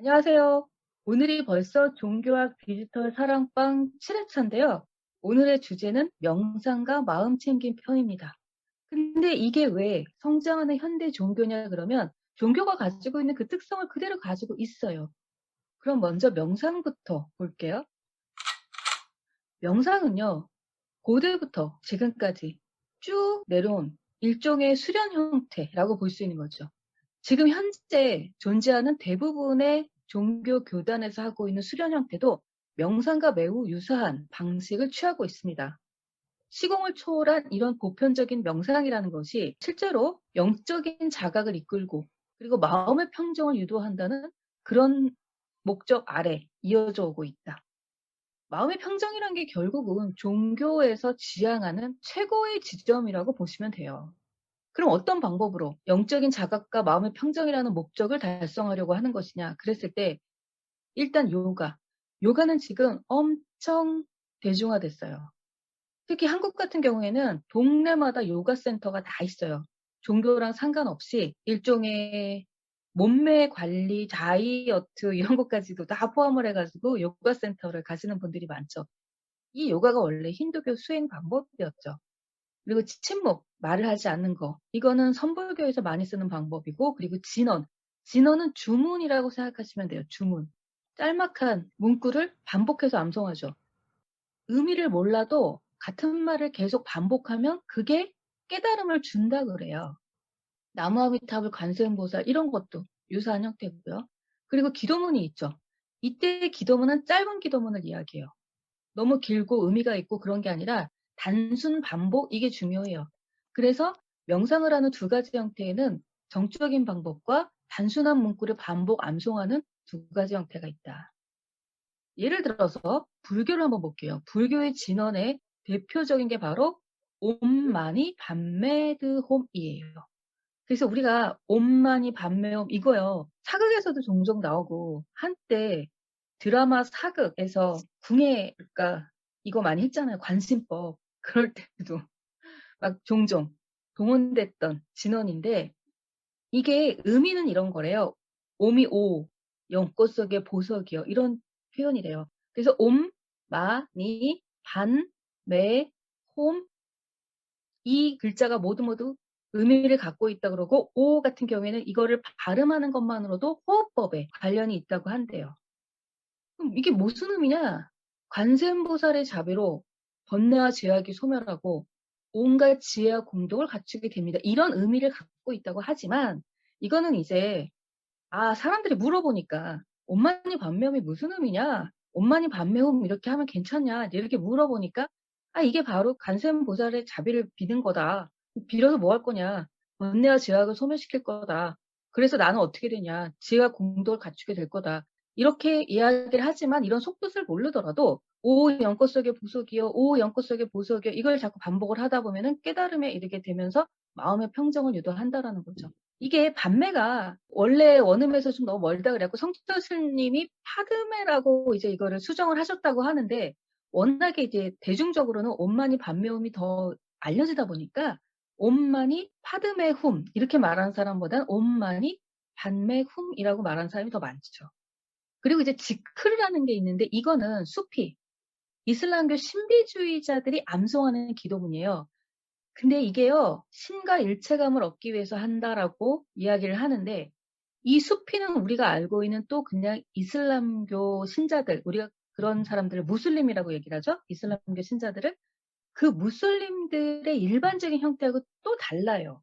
안녕하세요. 오늘이 벌써 종교학 디지털 사랑방 7회차인데요. 오늘의 주제는 명상과 마음 챙김 편입니다. 근데 이게 왜 성장하는 현대 종교냐 그러면 종교가 가지고 있는 그 특성을 그대로 가지고 있어요. 그럼 먼저 명상부터 볼게요. 명상은요, 고대부터 지금까지 쭉 내려온 일종의 수련 형태라고 볼 수 있는 거죠. 지금 현재 존재하는 대부분의 종교 교단에서 하고 있는 수련 형태도 명상과 매우 유사한 방식을 취하고 있습니다. 시공을 초월한 이런 보편적인 명상이라는 것이 실제로 영적인 자각을 이끌고 그리고 마음의 평정을 유도한다는 그런 목적 아래 이어져 오고 있다. 마음의 평정이란 게 결국은 종교에서 지향하는 최고의 지점이라고 보시면 돼요. 그럼 어떤 방법으로 영적인 자각과 마음의 평정이라는 목적을 달성하려고 하는 것이냐 그랬을 때 일단 요가. 요가는 지금 엄청 대중화됐어요. 특히 한국 같은 경우에는 동네마다 요가 센터가 다 있어요. 종교랑 상관없이 일종의 몸매 관리, 다이어트 이런 것까지도 다 포함을 해 가지고 요가 센터를 가시는 분들이 많죠. 이 요가가 원래 힌두교 수행 방법이었죠. 그리고 침묵, 말을 하지 않는 거. 이거는 선불교에서 많이 쓰는 방법이고, 그리고 진언. 진언은 주문이라고 생각하시면 돼요. 주문. 짤막한 문구를 반복해서 암송하죠. 의미를 몰라도 같은 말을 계속 반복하면 그게 깨달음을 준다 그래요. 나무아미타불 관세음보살 이런 것도 유사한 형태고요. 그리고 기도문이 있죠. 이때의 기도문은 짧은 기도문을 이야기해요. 너무 길고 의미가 있고 그런 게 아니라 단순 반복 이게 중요해요. 그래서 명상을 하는 두 가지 형태에는 정적인 방법과 단순한 문구를 반복 암송하는 두 가지 형태가 있다. 예를 들어서 불교를 한번 볼게요. 불교의 진언의 대표적인 게 바로 옴마니 밤메드홈이에요. 그래서 우리가 옴마니 밤메홈 이거요. 사극에서도 종종 나오고 한때 드라마 사극에서 궁예가 이거 많이 했잖아요. 관심법. 그럴 때도 막 종종 동원됐던 진원인데 이게 의미는 이런 거래요. 옴이 오, 연꽃 속의 보석이요. 이런 표현이래요. 그래서 옴, 마, 니, 반, 매, 홈 이 글자가 모두 의미를 갖고 있다 그러고 오 같은 경우에는 이거를 발음하는 것만으로도 호흡법에 관련이 있다고 한대요. 그럼 이게 무슨 의미냐? 관세음보살의 자비로 번뇌와 죄악이 소멸하고 온갖 지혜와 공덕을 갖추게 됩니다. 이런 의미를 갖고 있다고 하지만 이거는 이제 사람들이 물어보니까 "엄마니 반매음이 무슨 의미냐? 엄마니 반매음 이렇게 하면 괜찮냐?" 이렇게 물어보니까 이게 바로 관세음보살의 자비를 비는 거다. 빌어서 뭐 할 거냐? 번뇌와 죄악을 소멸시킬 거다. 그래서 나는 어떻게 되냐? 지혜와 공덕을 갖추게 될 거다. 이렇게 이야기를 하지만 이런 속뜻을 모르더라도 "오 연꽃 속의 보석이여. 오 연꽃 속의 보석이여." 이걸 자꾸 반복을 하다 보면은 깨달음에 이르게 되면서 마음의 평정을 유도한다라는 거죠. 이게 반매가 원래 원음에서 좀 너무 멀다 그래 갖고 성철 스님이 파드매라고 이제 이거를 수정을 하셨다고 하는데 워낙에 이제 대중적으로는 옴마니 반매음이 더 알려지다 보니까 옴마니 파드매훔 이렇게 말하는 사람보다는 옴마니 반매훔이라고 말하는 사람이 더 많죠. 그리고 이제 지크르라는 게 있는데 이거는 수피, 이슬람교 신비주의자들이 암송하는 기도문이에요. 근데 이게요. 신과 일체감을 얻기 위해서 한다라고 이야기를 하는데 이 수피는 우리가 알고 있는 또 그냥 이슬람교 신자들, 우리가 그런 사람들을 무슬림이라고 얘기를 하죠. 이슬람교 신자들을. 그 무슬림들의 일반적인 형태하고 또 달라요.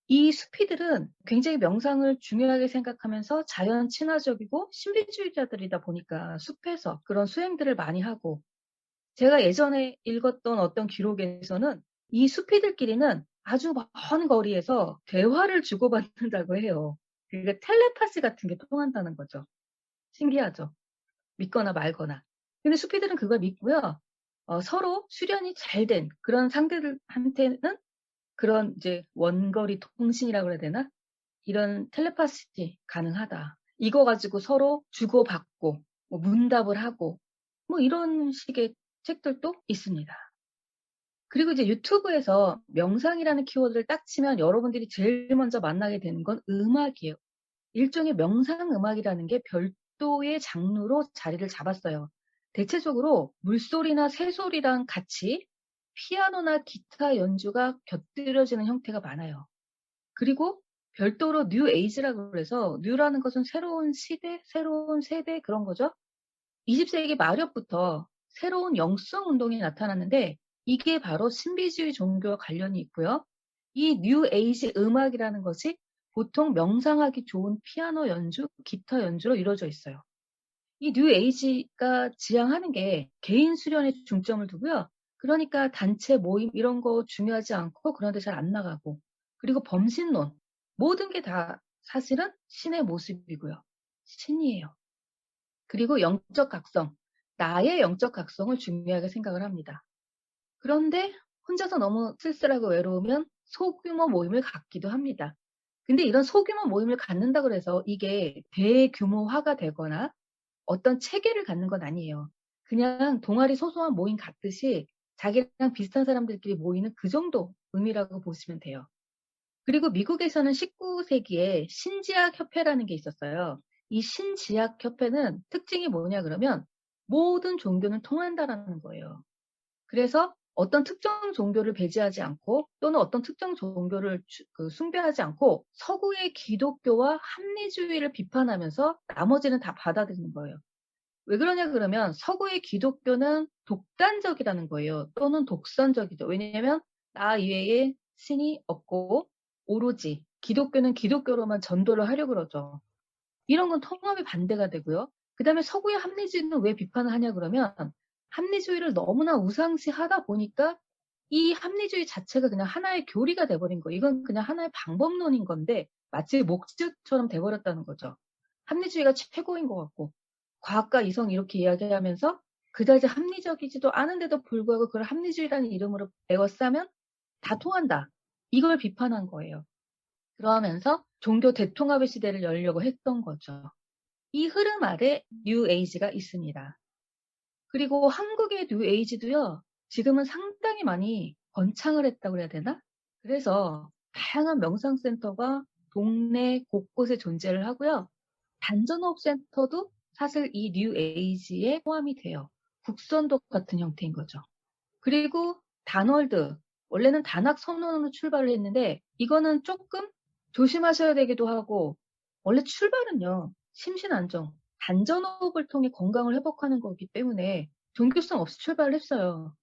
이 수피들은 굉장히 명상을 중요하게 생각하면서 자연 친화적이고 신비주의자들이다 보니까 숲에서 그런 수행들을 많이 하고 제가 예전에 읽었던 어떤 기록에서는 이 수피들끼리는 아주 먼 거리에서 대화를 주고받는다고 해요. 그러니까 텔레파시 같은 게 통한다는 거죠. 신기하죠? 믿거나 말거나. 근데 수피들은 그걸 믿고요. 서로 수련이 잘 된 그런 상대들한테는 그런 이제 원거리 통신이라고 그래야 되나? 이런 텔레파시 가능하다. 이거 가지고 서로 주고받고 뭐 문답을 하고 뭐 이런 식의 책들도 있습니다. 그리고 이제 유튜브에서 명상이라는 키워드를 딱 치면 여러분들이 제일 먼저 만나게 되는 건 음악이에요. 일종의 명상음악이라는 게 별도의 장르로 자리를 잡았어요. 대체적으로 물소리나 새소리랑 같이 피아노나 기타 연주가 곁들여지는 형태가 많아요. 그리고 별도로 뉴 에이지라고 그래서 뉴라는 것은 새로운 시대, 새로운 세대 그런 거죠. 20세기 말엽부터 새로운 영성 운동이 나타났는데 이게 바로 신비주의 종교와 관련이 있고요. 이 뉴 에이지 음악이라는 것이 보통 명상하기 좋은 피아노 연주, 기타 연주로 이루어져 있어요. 이 뉴 에이지가 지향하는 게 개인 수련에 중점을 두고요. 그러니까 단체 모임 이런 거 중요하지 않고 그런 데 잘 안 나가고 그리고 범신론 모든 게 다 사실은 신의 모습이고요. 신이에요. 그리고 영적 각성, 나의 영적 각성을 중요하게 생각을 합니다. 그런데 혼자서 너무 쓸쓸하고 외로우면 소규모 모임을 갖기도 합니다. 근데 이런 소규모 모임을 갖는다고 해서 이게 대규모화가 되거나 어떤 체계를 갖는 건 아니에요. 그냥 동아리 소소한 모임 같듯이 자기랑 비슷한 사람들끼리 모이는 그 정도 의미라고 보시면 돼요. 그리고 미국에서는 19세기에 신지학 협회라는 게 있었어요. 이 신지학 협회는 특징이 뭐냐 그러면 모든 종교는 통한다라는 거예요. 그래서 어떤 특정 종교를 배제하지 않고 또는 어떤 특정 종교를 숭배하지 않고 서구의 기독교와 합리주의를 비판하면서 나머지는 다 받아들이는 거예요. 왜 그러냐 그러면 서구의 기독교는 독단적이라는 거예요. 또는 독선적이죠. 왜냐하면 나 이외에 신이 없고 오로지 기독교는 기독교로만 전도를 하려고 그러죠. 이런 건 통합이 반대가 되고요. 그다음에 서구의 합리주의는 왜 비판을 하냐 그러면 합리주의를 너무나 우상시하다 보니까 이 합리주의 자체가 그냥 하나의 교리가 돼버린 거예요. 이건 그냥 하나의 방법론인 건데 마치 목적처럼 돼버렸다는 거죠. 합리주의가 최고인 것 같고 과학과 이성 이렇게 이야기하면서 그다지 합리적이지도 않은데도 불구하고 그걸 합리주의라는 이름으로 에워싸면 다 통한다. 이걸 비판한 거예요. 그러면서 종교 대통합의 시대를 열려고 했던 거죠. 이 흐름 아래 뉴 에이지가 있습니다. 그리고 한국의 뉴 에이지도요. 지금은 상당히 많이 번창을 했다고 해야 되나? 그래서 다양한 명상센터가 동네 곳곳에 존재를 하고요. 단전호흡센터도 사실 이 뉴 에이지에 포함이 돼요. 국선독 같은 형태인 거죠. 그리고 단월드, 원래는 단학 선언으로 출발을 했는데 이거는 조금 조심하셔야 되기도 하고 원래 출발은요. 심신안정, 단전호흡을 통해 건강을 회복하는 거기 때문에 종교성 없이 출발을 했어요.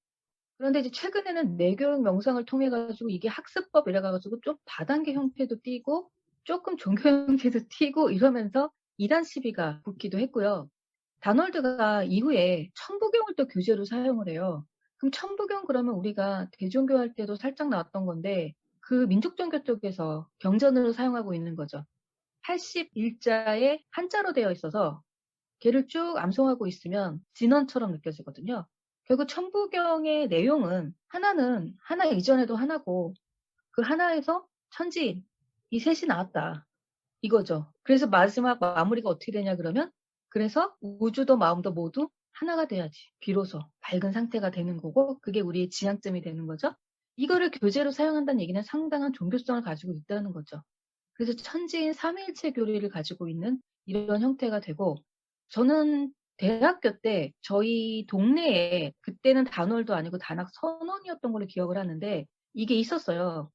그런데 이제 최근에는 뇌교육 명상을 통해 가지고 이게 학습법 이래 가지고 좀 다단계 형태도 띄고 조금 종교 형태도 띄고 이러면서 이단 시비가 붙기도 했고요. 다널드가 이후에 천부경을 또 교재로 사용을 해요. 그럼 천부경 그러면 우리가 대종교 할 때도 살짝 나왔던 건데 그 민족종교 쪽에서 경전으로 사용하고 있는 거죠. 81자에 한자로 되어 있어서 걔를 쭉 암송하고 있으면 진언처럼 느껴지거든요. 결국 천부경의 내용은 하나는 하나 이전에도 하나고 그 하나에서 천지인 이 셋이 나왔다. 이거죠. 그래서 마지막 마무리가 어떻게 되냐 그러면 그래서 우주도 마음도 모두 하나가 돼야지 비로소 밝은 상태가 되는 거고 그게 우리의 지향점이 되는 거죠. 이거를 교재로 사용한다는 얘기는 상당한 종교성을 가지고 있다는 거죠. 그래서 천지인 삼위일체 교리를 가지고 있는 이런 형태가 되고 저는 대학교 때 저희 동네에 그때는 단월도 아니고 단학 선원이었던 걸로 기억을 하는데 이게 있었어요.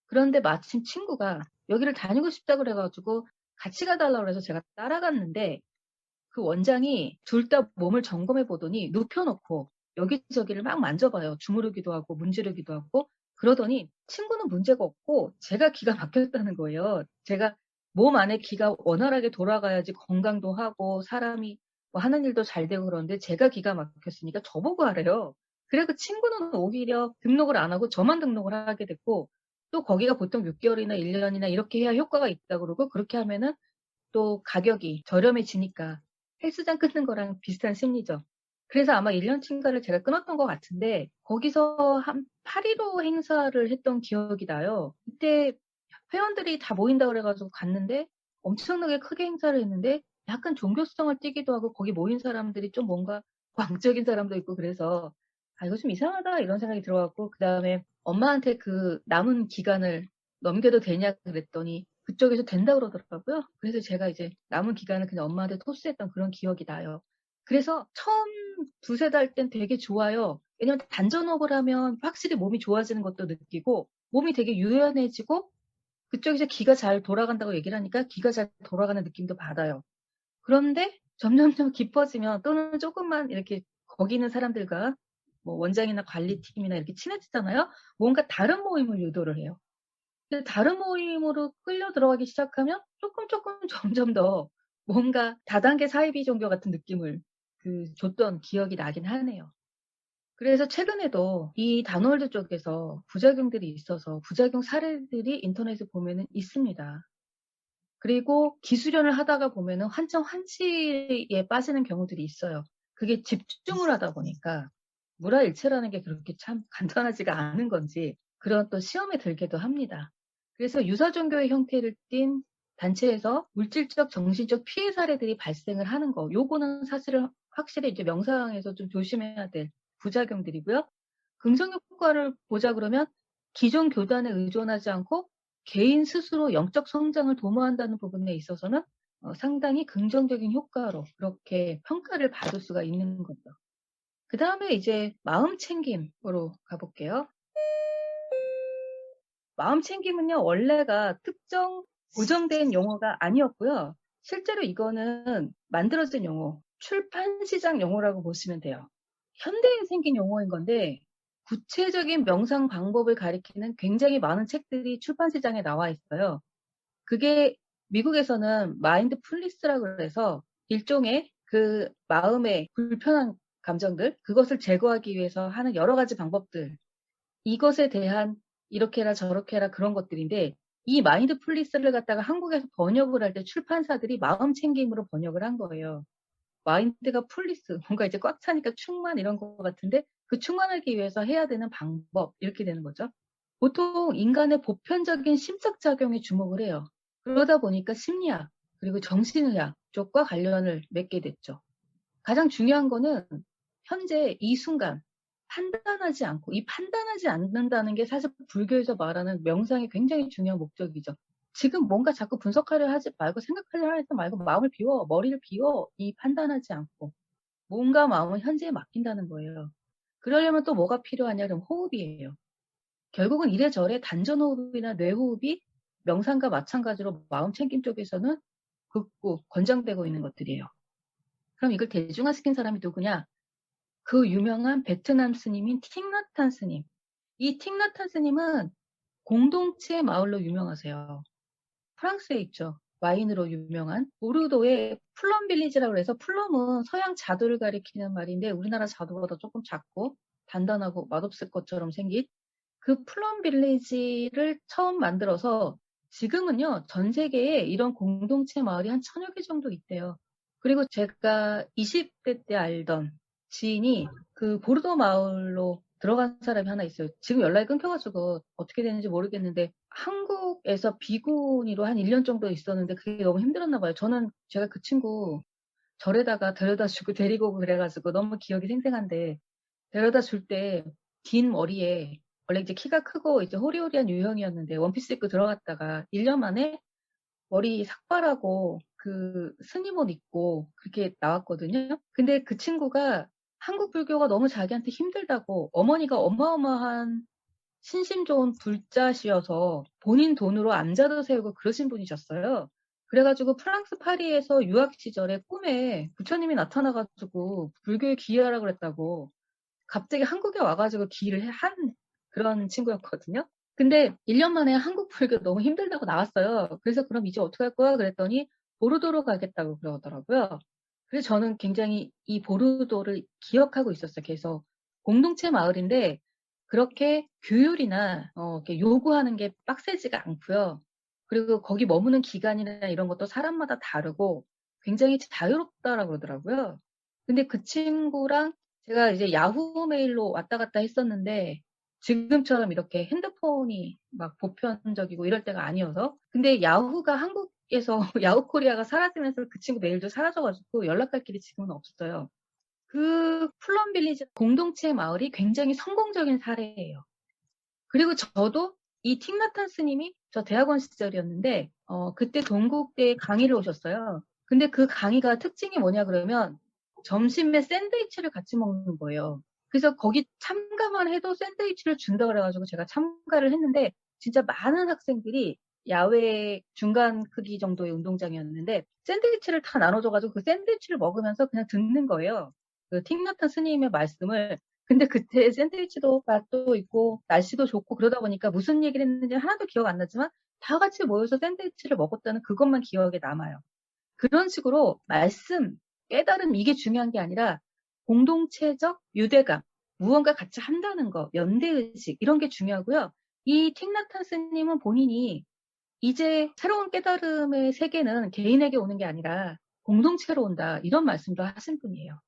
그런데 마침 친구가 여기를 다니고 싶다고 그래가지고 같이 가달라고 해서 제가 따라갔는데 그 원장이 둘 다 몸을 점검해 보더니 눕혀놓고 여기저기를 막 만져봐요. 주무르기도 하고 문지르기도 하고 그러더니 친구는 문제가 없고 제가 기가 막혔다는 거예요. 제가 몸 안에 기가 원활하게 돌아가야지 건강도 하고 사람이 뭐 하는 일도 잘 되고 그러는데 제가 기가 막혔으니까 저보고 하래요. 그래 그 친구는 오히려 등록을 안 하고 저만 등록을 하게 됐고 또 거기가 보통 6개월이나 1년이나 이렇게 해야 효과가 있다고 그러고 그렇게 하면은 또 가격이 저렴해지니까 헬스장 끊는 거랑 비슷한 심리죠. 그래서 아마 1년치인가를 제가 끊었던 것 같은데 거기서 한 8.15 행사를 했던 기억이 나요. 그때 회원들이 다 모인다 그래가지고 갔는데 엄청나게 크게 행사를 했는데 약간 종교성을 띠기도 하고 거기 모인 사람들이 좀 뭔가 광적인 사람도 있고 그래서 아 이거 좀 이상하다 이런 생각이 들어갖고 그 다음에 엄마한테 그 남은 기간을 넘겨도 되냐 그랬더니 그쪽에서 된다 그러더라고요. 그래서 제가 이제 남은 기간을 그냥 엄마한테 토스했던 그런 기억이 나요. 그래서 처음 두세 달 땐 되게 좋아요. 왜냐면 단전호흡을 하면 확실히 몸이 좋아지는 것도 느끼고 몸이 되게 유연해지고 그쪽에서 기가 잘 돌아간다고 얘기를 하니까 기가 잘 돌아가는 느낌도 받아요. 그런데 점점점 깊어지면 또는 조금만 이렇게 거기 있는 사람들과 뭐 원장이나 관리팀이나 이렇게 친해지잖아요. 뭔가 다른 모임을 유도를 해요. 근데 다른 모임으로 끌려 들어가기 시작하면 조금 점점 더 뭔가 다단계 사이비 종교 같은 느낌을 줬던 기억이 나긴 하네요. 그래서 최근에도 이 다놀드 쪽에서 부작용들이 있어서 부작용 사례들이 인터넷에 보면은 있습니다. 그리고 기수련을 하다가 보면은 환청환치에 빠지는 경우들이 있어요. 그게 집중을 하다 보니까 무라일체라는 게 그렇게 참 간단하지가 않은 건지 그런 또 시험에 들기도 합니다. 그래서 유사종교의 형태를 띤 단체에서 물질적, 정신적 피해 사례들이 발생을 하는 거, 요거는 사실은 확실히 이제 명상에서 좀 조심해야 될 부작용들이고요. 긍정 효과를 보자 그러면 기존 교단에 의존하지 않고 개인 스스로 영적 성장을 도모한다는 부분에 있어서는 상당히 긍정적인 효과로 그렇게 평가를 받을 수가 있는 거죠. 그 다음에 이제 마음 챙김으로 가볼게요. 마음 챙김은요, 원래가 특정 고정된 용어가 아니었고요. 실제로 이거는 만들어진 용어, 출판 시장 용어라고 보시면 돼요. 현대에 생긴 용어인 건데 구체적인 명상 방법을 가리키는 굉장히 많은 책들이 출판 시장에 나와 있어요. 그게 미국에서는 마인드풀리스라고 해서 일종의 그 마음의 불편한 감정들, 그것을 제거하기 위해서 하는 여러 가지 방법들, 이것에 대한 이렇게 해라 저렇게 해라 그런 것들인데 이 마인드풀리스를 갖다가 한국에서 번역을 할 때 출판사들이 마음 챙김으로 번역을 한 거예요. 마인드가 풀리스, 뭔가 이제 꽉 차니까 충만 이런 것 같은데 그 충만하기 위해서 해야 되는 방법 이렇게 되는 거죠. 보통 인간의 보편적인 심석작용에 주목을 해요. 그러다 보니까 심리학 그리고 정신의학 쪽과 관련을 맺게 됐죠. 가장 중요한 거는 현재 이 순간 판단하지 않고 이 판단하지 않는다는 게 사실 불교에서 말하는 명상의 굉장히 중요한 목적이죠. 지금 뭔가 자꾸 분석하려 하지 말고 생각하려 하지 말고 마음을 비워, 머리를 비워, 이 판단하지 않고 뭔가 마음을 현재에 맡긴다는 거예요. 그러려면 또 뭐가 필요하냐 그럼 호흡이에요. 결국은 이래저래 단전호흡이나 뇌호흡이 명상과 마찬가지로 마음 챙김 쪽에서는 극구 권장되고 있는 것들이에요. 그럼 이걸 대중화시킨 사람이 누구냐? 그 유명한 베트남 스님인 틱나탄 스님. 이 틱나탄 스님은 공동체 마을로 유명하세요. 프랑스에 있죠. 와인으로 유명한 보르도의 플럼 빌리지라고 해서 플럼은 서양 자두를 가리키는 말인데 우리나라 자두보다 조금 작고 단단하고 맛없을 것처럼 생긴 그 플럼 빌리지를 처음 만들어서 지금은요, 전 세계에 이런 공동체 마을이 한 1000여 개 정도 있대요. 그리고 제가 20대 때 알던 지인이 그 보르도 마을로 들어간 사람이 하나 있어요. 지금 연락이 끊겨가지고 어떻게 되는지 모르겠는데 한국에서 비구니로 한 1년 정도 있었는데 그게 너무 힘들었나 봐요. 제가 그 친구 절에다가 데려다 주고 데리고 오고 그래가지고 너무 기억이 생생한데 데려다 줄 때 긴 머리에 원래 이제 키가 크고 이제 호리호리한 유형이었는데 원피스 입고 들어갔다가 1년 만에 머리 삭발하고 그 스님 옷 입고 그렇게 나왔거든요. 근데 그 친구가 한국 불교가 너무 자기한테 힘들다고 어머니가 어마어마한 신심 좋은 불자시여서 본인 돈으로 암자도 세우고 그러신 분이셨어요. 그래가지고 프랑스 파리에서 유학 시절에 꿈에 부처님이 나타나가지고 불교에 기여하라 그랬다고 갑자기 한국에 와가지고 기일을 한 그런 친구였거든요. 근데 1년 만에 한국 불교 너무 힘들다고 나왔어요. 그래서 그럼 이제 어떻게 할 거야? 그랬더니 보르도로 가겠다고 그러더라고요. 그래서 저는 굉장히 이 보르도를 기억하고 있었어요. 그래서 공동체 마을인데 그렇게 규율이나 이렇게 요구하는 게 빡세지가 않고요. 그리고 거기 머무는 기간이나 이런 것도 사람마다 다르고 굉장히 자유롭다라고 그러더라고요. 근데 그 친구랑 제가 이제 야후 메일로 왔다 갔다 했었는데 지금처럼 이렇게 핸드폰이 막 보편적이고 이럴 때가 아니어서 근데 야후가 한국에서 야후 코리아가 사라지면서 그 친구 메일도 사라져가지고 연락할 길이 지금은 없어요. 그 플럼빌리지 공동체 마을이 굉장히 성공적인 사례예요. 그리고 저도 이 틱나탄 스님이 저 대학원 시절이었는데 그때 동국대에 강의를 오셨어요. 근데 그 강의가 특징이 뭐냐 그러면 점심에 샌드위치를 같이 먹는 거예요. 그래서 거기 참가만 해도 샌드위치를 준다 그래 가지고 제가 참가를 했는데 진짜 많은 학생들이 야외 중간 크기 정도의 운동장이었는데 샌드위치를 다 나눠 줘 가지고 그 샌드위치를 먹으면서 그냥 듣는 거예요. 그 틱나탄 스님의 말씀을. 근데 그때 샌드위치도 맛도 있고 날씨도 좋고 그러다 보니까 무슨 얘기를 했는지 하나도 기억 안 나지만 다 같이 모여서 샌드위치를 먹었다는 그것만 기억에 남아요. 그런 식으로 말씀, 깨달음 이게 중요한 게 아니라 공동체적 유대감, 무언가 같이 한다는 거, 연대의식 이런 게 중요하고요. 이 틱나탄 스님은 본인이 이제 새로운 깨달음의 세계는 개인에게 오는 게 아니라 공동체로 온다 이런 말씀도 하신 분이에요.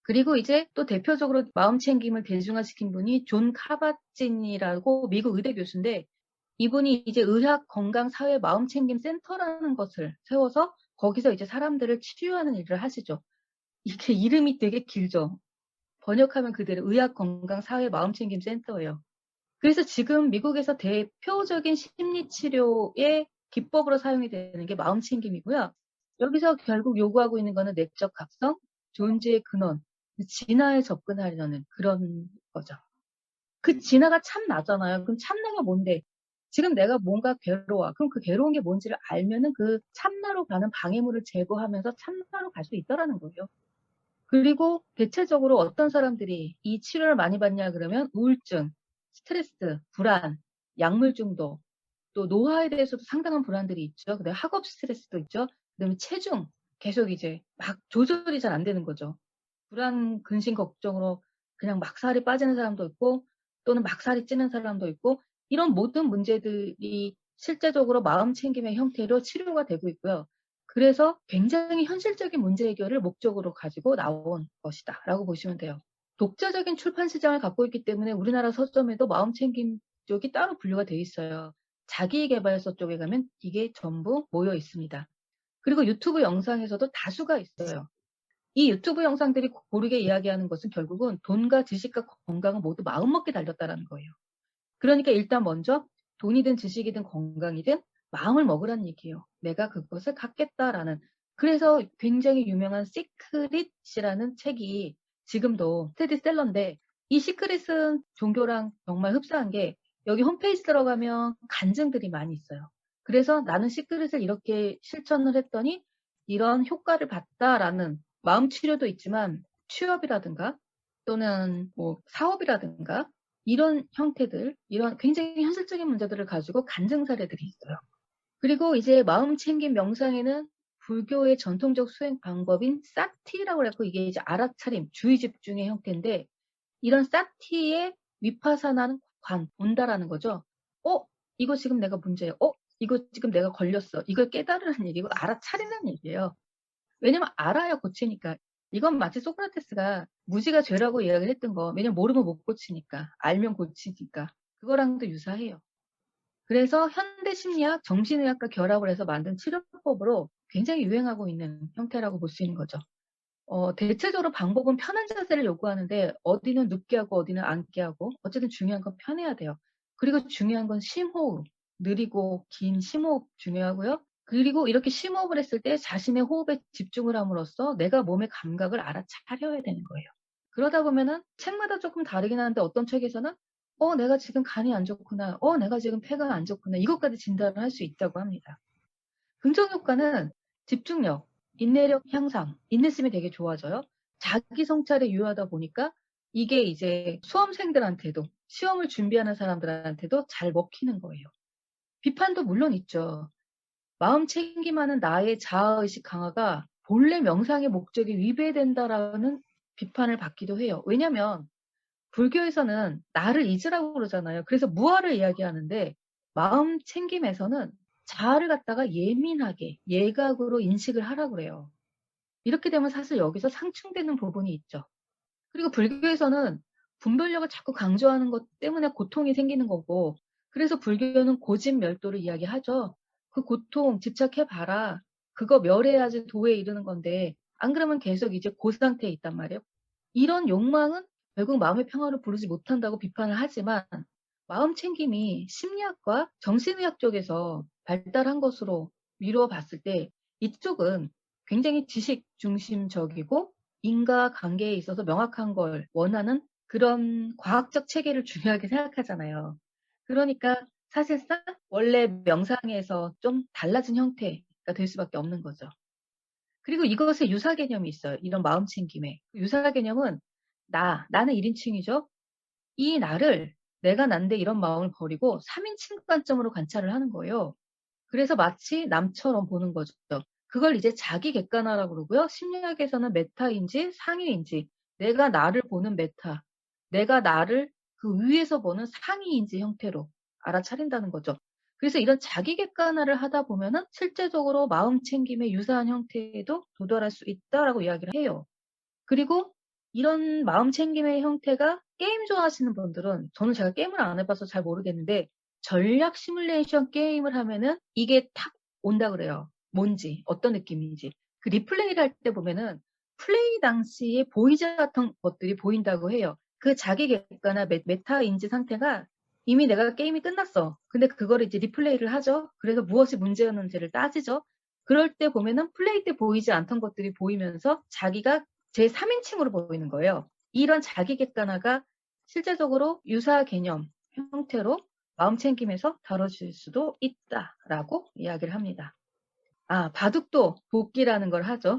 그리고 이제 또 대표적으로 마음챙김을 대중화시킨 분이 존 카바진이라고 미국 의대 교수인데 이분이 이제 의학 건강 사회 마음챙김 센터라는 것을 세워서 거기서 이제 사람들을 치유하는 일을 하시죠. 이게 이름이 되게 길죠. 번역하면 그대로 의학 건강 사회 마음챙김 센터예요. 그래서 지금 미국에서 대표적인 심리 치료의 기법으로 사용이 되는 게 마음챙김이고요. 여기서 결국 요구하고 있는 거는 내적 각성, 존재의 근원, 진화에 접근하려는 그런 거죠. 그 진화가 참나잖아요. 그럼 참나가 뭔데? 지금 내가 뭔가 괴로워. 그럼 그 괴로운 게 뭔지를 알면은 그 참나로 가는 방해물을 제거하면서 참나로 갈 수 있다라는 거예요. 그리고 대체적으로 어떤 사람들이 이 치료를 많이 받냐 그러면 우울증, 스트레스, 불안, 약물 중독, 또 노화에 대해서도 상당한 불안들이 있죠. 그다음에 학업 스트레스도 있죠. 그다음에 체중 계속 이제 막 조절이 잘 안 되는 거죠. 불안, 근심, 걱정으로 그냥 막 살이 빠지는 사람도 있고 또는 막 살이 찌는 사람도 있고 이런 모든 문제들이 실제적으로 마음 챙김의 형태로 치료가 되고 있고요. 그래서 굉장히 현실적인 문제 해결을 목적으로 가지고 나온 것이다라고 보시면 돼요. 독자적인 출판 시장을 갖고 있기 때문에 우리나라 서점에도 마음 챙김 쪽이 따로 분류가 돼 있어요. 자기계발서 쪽에 가면 이게 전부 모여 있습니다. 그리고 유튜브 영상에서도 다수가 있어요. 이 유튜브 영상들이 고르게 이야기하는 것은 결국은 돈과 지식과 건강은 모두 마음먹기 달렸다라는 거예요. 그러니까 일단 먼저 돈이든 지식이든 건강이든 마음을 먹으라는 얘기예요. 내가 그것을 갖겠다라는. 그래서 굉장히 유명한 시크릿이라는 책이 지금도 스테디셀러인데 이 시크릿은 종교랑 정말 흡사한 게 여기 홈페이지 들어가면 간증들이 많이 있어요. 그래서 나는 시크릿을 이렇게 실천을 했더니 이런 효과를 봤다라는 마음 치료도 있지만 취업이라든가 또는 뭐 사업이라든가 이런 형태들, 이런 굉장히 현실적인 문제들을 가지고 간증 사례들이 있어요. 그리고 이제 마음 챙김 명상에는 불교의 전통적 수행 방법인 사티라고 해서 이게 이제 알아차림, 주의 집중의 형태인데 이런 사티의 위파사나는 온다라는 거죠. 이거 지금 내가 문제예요. 이거 지금 내가 걸렸어. 이걸 깨달으라는 얘기고 알아차리는 얘기예요. 왜냐면 알아야 고치니까. 이건 마치 소크라테스가 무지가 죄라고 이야기를 했던 거. 왜냐면 모르면 못 고치니까. 알면 고치니까. 그거랑도 유사해요. 그래서 현대 심리학, 정신의학과 결합을 해서 만든 치료법으로 굉장히 유행하고 있는 형태라고 볼 수 있는 거죠. 대체적으로 방법은 편한 자세를 요구하는데 어디는 눕게 하고 어디는 앉게 하고 어쨌든 중요한 건 편해야 돼요. 그리고 중요한 건 심호흡, 느리고 긴 심호흡 중요하고요. 그리고 이렇게 심호흡을 했을 때 자신의 호흡에 집중을 함으로써 내가 몸의 감각을 알아차려야 되는 거예요. 그러다 보면은 책마다 조금 다르긴 한데 어떤 책에서는 내가 지금 간이 안 좋구나. 내가 지금 폐가 안 좋구나. 이것까지 진단을 할 수 있다고 합니다. 긍정 효과는 집중력, 인내력 향상, 인내심이 되게 좋아져요. 자기 성찰에 유효하다 보니까 이게 이제 수험생들한테도 시험을 준비하는 사람들한테도 잘 먹히는 거예요. 비판도 물론 있죠. 마음 챙김하는 나의 자아의식 강화가 본래 명상의 목적에 위배된다라는 비판을 받기도 해요. 왜냐하면 불교에서는 나를 잊으라고 그러잖아요. 그래서 무아를 이야기하는데 마음 챙김에서는 자아를 갖다가 예민하게 예각으로 인식을 하라고 그래요. 이렇게 되면 사실 여기서 상충되는 부분이 있죠. 그리고 불교에서는 분별력을 자꾸 강조하는 것 때문에 고통이 생기는 거고 그래서 불교는 고집멸도를 이야기하죠. 그 고통 집착해봐라. 그거 멸해야지 도에 이르는 건데 안 그러면 계속 이제 그 상태에 있단 말이에요. 이런 욕망은 결국 마음의 평화를 부르지 못한다고 비판을 하지만 마음 챙김이 심리학과 정신의학 쪽에서 발달한 것으로 미루어 봤을 때 이쪽은 굉장히 지식 중심적이고 인과관계에 있어서 명확한 걸 원하는 그런 과학적 체계를 중요하게 생각하잖아요. 그러니까 사실상 원래 명상에서 좀 달라진 형태가 될 수밖에 없는 거죠. 그리고 이것의 유사 개념이 있어요. 이런 마음 챙김에. 유사 개념은 나는 1인칭이죠. 이 나를 내가 난데 이런 마음을 버리고 3인칭 관점으로 관찰을 하는 거예요. 그래서 마치 남처럼 보는 거죠. 그걸 이제 자기 객관화라고 그러고요. 심리학에서는 메타인지 상위인지, 내가 나를 보는 메타, 내가 나를 그 위에서 보는 상위인지 형태로 알아차린다는 거죠. 그래서 이런 자기 객관화를 하다 보면은 실제적으로 마음 챙김의 유사한 형태에도 도달할 수 있다라고 이야기를 해요. 그리고 이런 마음 챙김의 형태가 게임 좋아하시는 분들은, 저는 제가 게임을 안 해봐서 잘 모르겠는데 전략 시뮬레이션 게임을 하면은 이게 탁 온다 그래요. 뭔지, 어떤 느낌인지. 그 리플레이를 할 때 보면은 플레이 당시에 보이지 않던 것들이 보인다고 해요. 그 자기 객관화 메타 인지 상태가 이미 내가 게임이 끝났어. 근데 그거를 이제 리플레이를 하죠. 그래서 무엇이 문제였는지를 따지죠. 그럴 때 보면은 플레이 때 보이지 않던 것들이 보이면서 자기가 제 3인칭으로 보이는 거예요. 이런 자기 객관화가 실제적으로 유사 개념 형태로 마음 챙김에서 다뤄질 수도 있다라고 이야기를 합니다. 바둑도 복기라는 걸 하죠.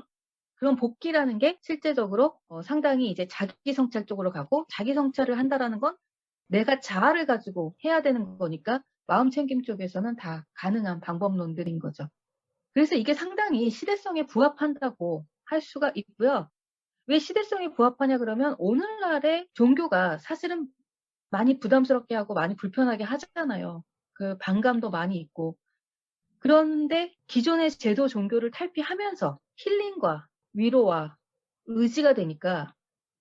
그럼 복기라는 게 실제적으로 상당히 이제 자기 성찰 쪽으로 가고, 자기 성찰을 한다라는 건 내가 자아를 가지고 해야 되는 거니까 마음 챙김 쪽에서는 다 가능한 방법론들인 거죠. 그래서 이게 상당히 시대성에 부합한다고 할 수가 있고요. 왜 시대성에 부합하냐 그러면 오늘날의 종교가 사실은 많이 부담스럽게 하고 많이 불편하게 하잖아요. 그 반감도 많이 있고. 그런데 기존의 제도 종교를 탈피하면서 힐링과 위로와 의지가 되니까,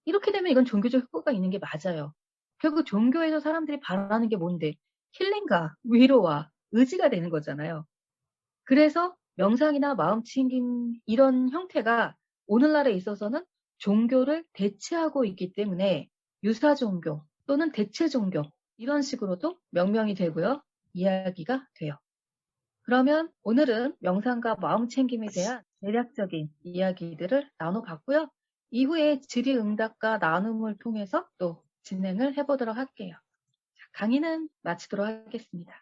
이렇게 되면 이건 종교적 효과가 있는 게 맞아요. 결국 종교에서 사람들이 바라는 게 뭔데? 힐링과 위로와 의지가 되는 거잖아요. 그래서 명상이나 마음챙김 이런 형태가 오늘날에 있어서는 종교를 대체하고 있기 때문에 유사 종교 또는 대체 종교 이런 식으로도 명명이 되고요. 이야기가 돼요. 그러면 오늘은 명상과 마음챙김에 대한 대략적인 이야기들을 나눠봤고요. 이후에 질의응답과 나눔을 통해서 또 진행을 해보도록 할게요. 강의는 마치도록 하겠습니다.